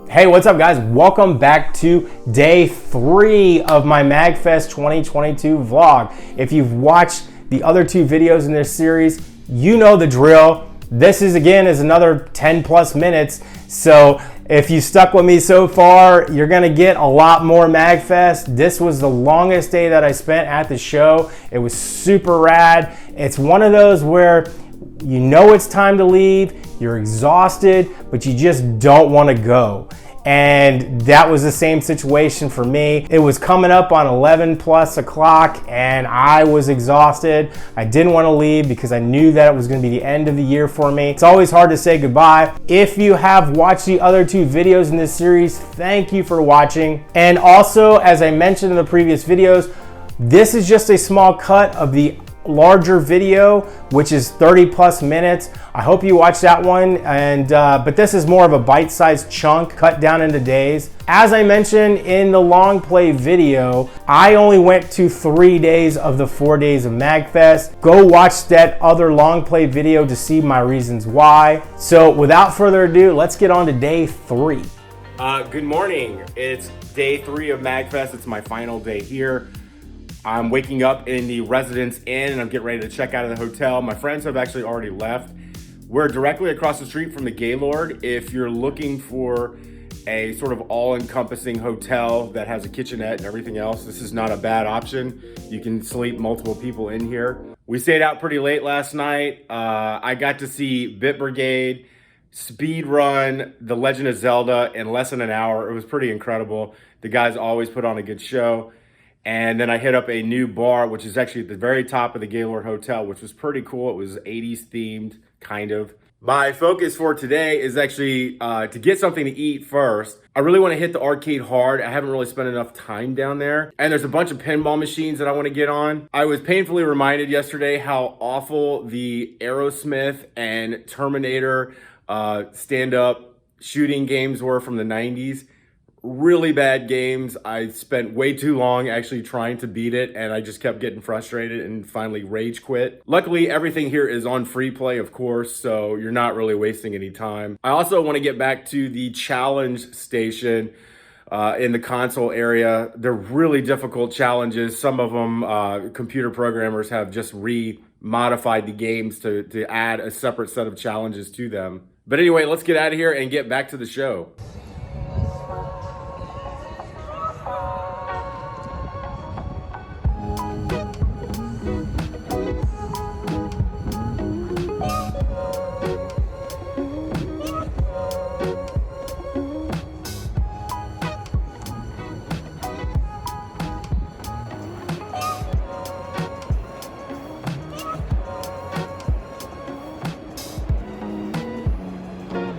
Hey, what's up guys? Welcome back to day 3 of my MAGfest 2022 vlog. If you've watched the other 2 videos in this series, you know the drill. This is another 10 plus minutes. So if you stuck with me so far, you're gonna get a lot more MAGfest. This was the longest day that I spent at the show. It was super rad. It's one of those where you know it's time to leave, you're exhausted, but you just don't want to go. And that was the same situation for me. It was coming up on 11 plus o'clock and I was exhausted. I didn't want to leave because I knew that it was going to be the end of the year for me. It's always hard to say goodbye. If you have watched the other 2 videos in this series, thank you for watching. And also, as I mentioned in the previous videos, this is just a small cut of the larger video, which is 30 plus minutes. I hope you watched that one, and but this is more of a bite-sized chunk cut down into days. As I mentioned in the long play video, I only went to 3 days of the 4 days of MAGfest. Go watch that other long play video to see my reasons why. So without further ado, let's get on to day 3. Good morning. It's day 3 of MAGfest. It's my final day here. I'm waking up in the Residence Inn and I'm getting ready to check out of the hotel. My friends have actually already left. We're directly across the street from the Gaylord. If you're looking for a sort of all-encompassing hotel that has a kitchenette and everything else, this is not a bad option. You can sleep multiple people in here. We stayed out pretty late last night. I got to see Bit Brigade speed run The Legend of Zelda in less than an hour. It was pretty incredible. The guys always put on a good show. And then I hit up a new bar, which is actually at the very top of the Gaylord Hotel, which was pretty cool. It was 80s themed, kind of. My focus for today is actually to get something to eat first. I really want to hit the arcade hard. I haven't really spent enough time down there. And there's a bunch of pinball machines that I want to get on. I was painfully reminded yesterday how awful the Aerosmith and Terminator stand-up shooting games were from the 90s. Really bad games. I spent way too long actually trying to beat it and I just kept getting frustrated and finally rage quit. Luckily, everything here is on free play, of course, so you're not really wasting any time. I also want to get back to the challenge station in the console area. They're really difficult challenges. Some of them, computer programmers have just modified the games to add a separate set of challenges to them. But anyway, let's get out of here and get back to the show.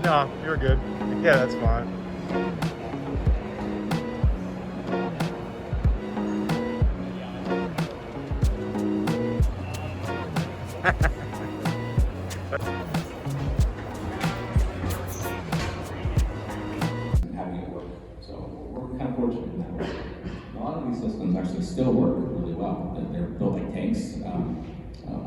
No, you're good. Yeah, that's fine. Having it work. So we're kind of fortunate in that way. A lot of these systems actually still work really well. They're built like tanks.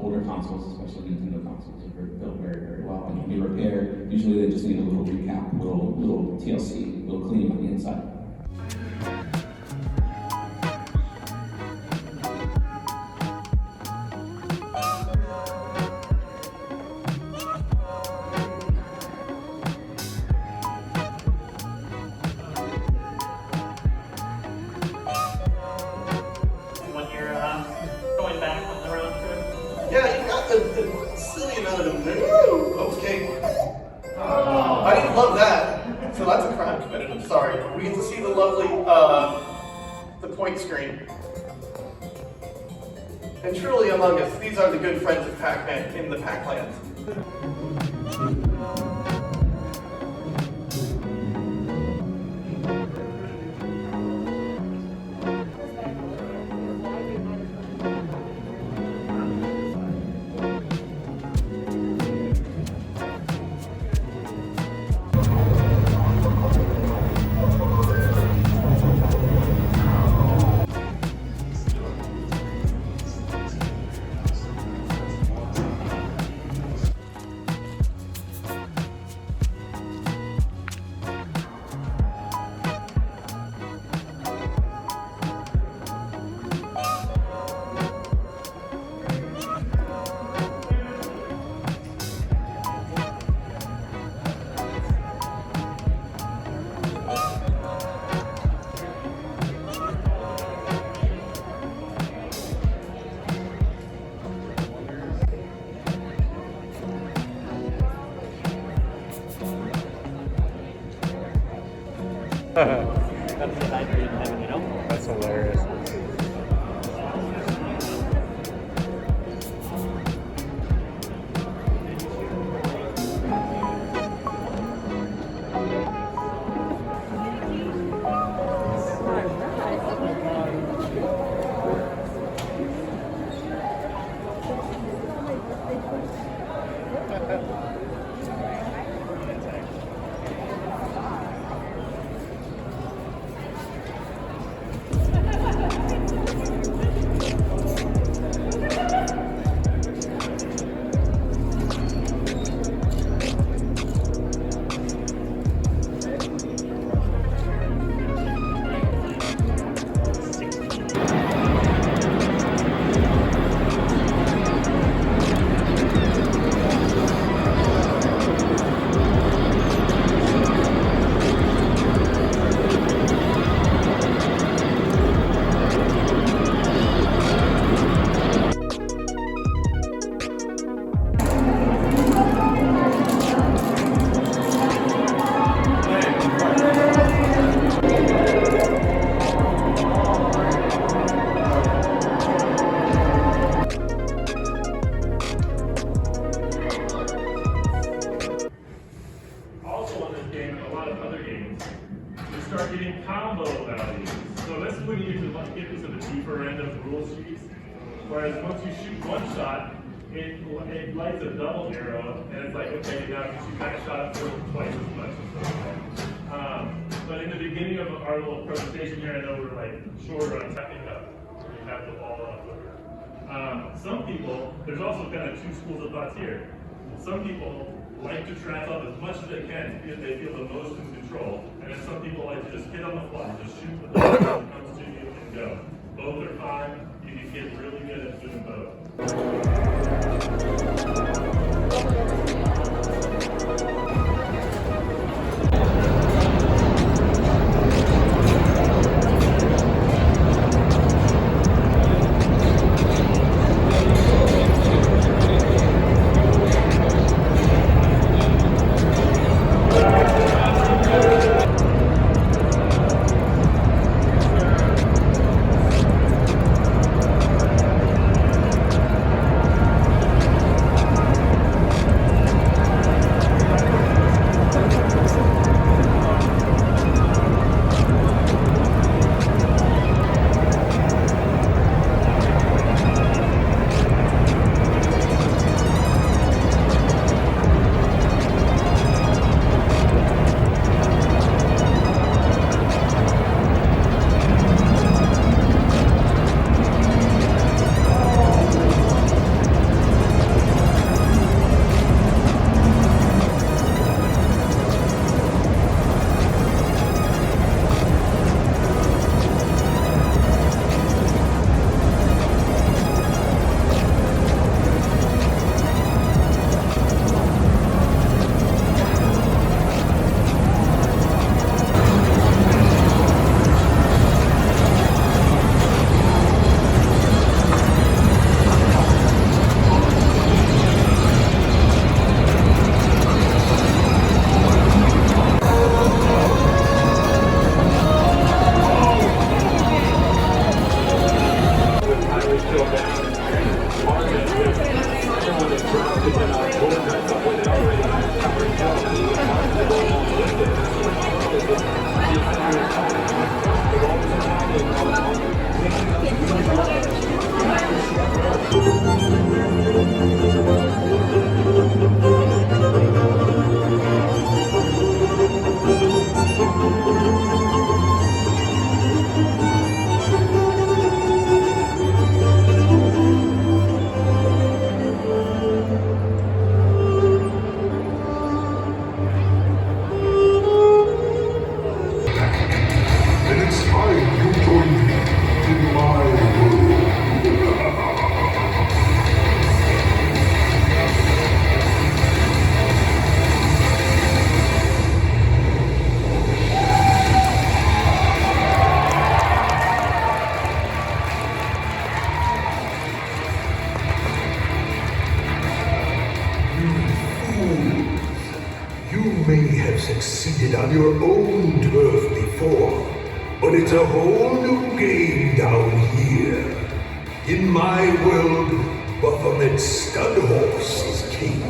Older consoles, especially Nintendo consoles, are built very, very well and can be repaired. Usually they just need a little recap, little TLC, a little cleaning on the inside. When you're going back on the road trip? Yeah, you got the silly amount of them there. Woo! Okay. I didn't love that. So that's a crime committed. I'm sorry. We get to see the lovely, the point screen. And truly among us, these are the good friends of Pac-Man in the Pac-Land. That's the night dream in heaven, you know? That's hilarious. Also on this game and a lot of other games, you start getting combo values. So this is when you get into the deeper end of the rule sheets. Whereas once you shoot one shot, it lights a double arrow, and it's like, okay, now if you shoot that shot, it's worth twice as much. But in the beginning of our little presentation here, I know we're like shorter on stepping up. You have the ball up. Some people, there's also kind of two schools of thoughts here. Some people like to trap up as much as they can if they feel the most in control. And then some people like to just hit on the fly, just shoot the ball that comes to you and go. Both are fine. You can get really good at doing both. You may have succeeded on your own turf before, it's a whole new game down here. In my world, Baphomet Studhorse is king.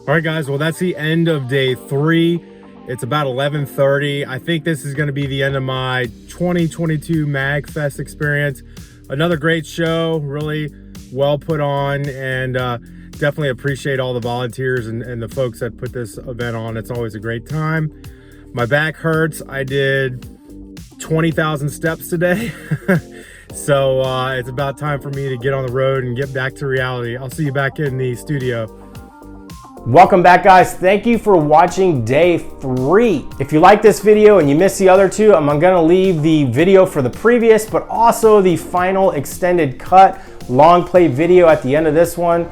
All right, guys, well, that's the end of day 3. It's about 11:30. I think this is going to be the end of my 2022 MAGfest experience. Another great show, really well put on, and definitely appreciate all the volunteers and the folks that put this event on. It's always a great time. My back hurts. I did 20,000 steps today. So it's about time for me to get on the road and get back to reality. I'll see you back in the studio. Welcome back, guys. Thank you for watching day 3. If you like this video and you missed the other 2, I'm gonna leave the video for the previous, but also the final extended cut long play video at the end of this one.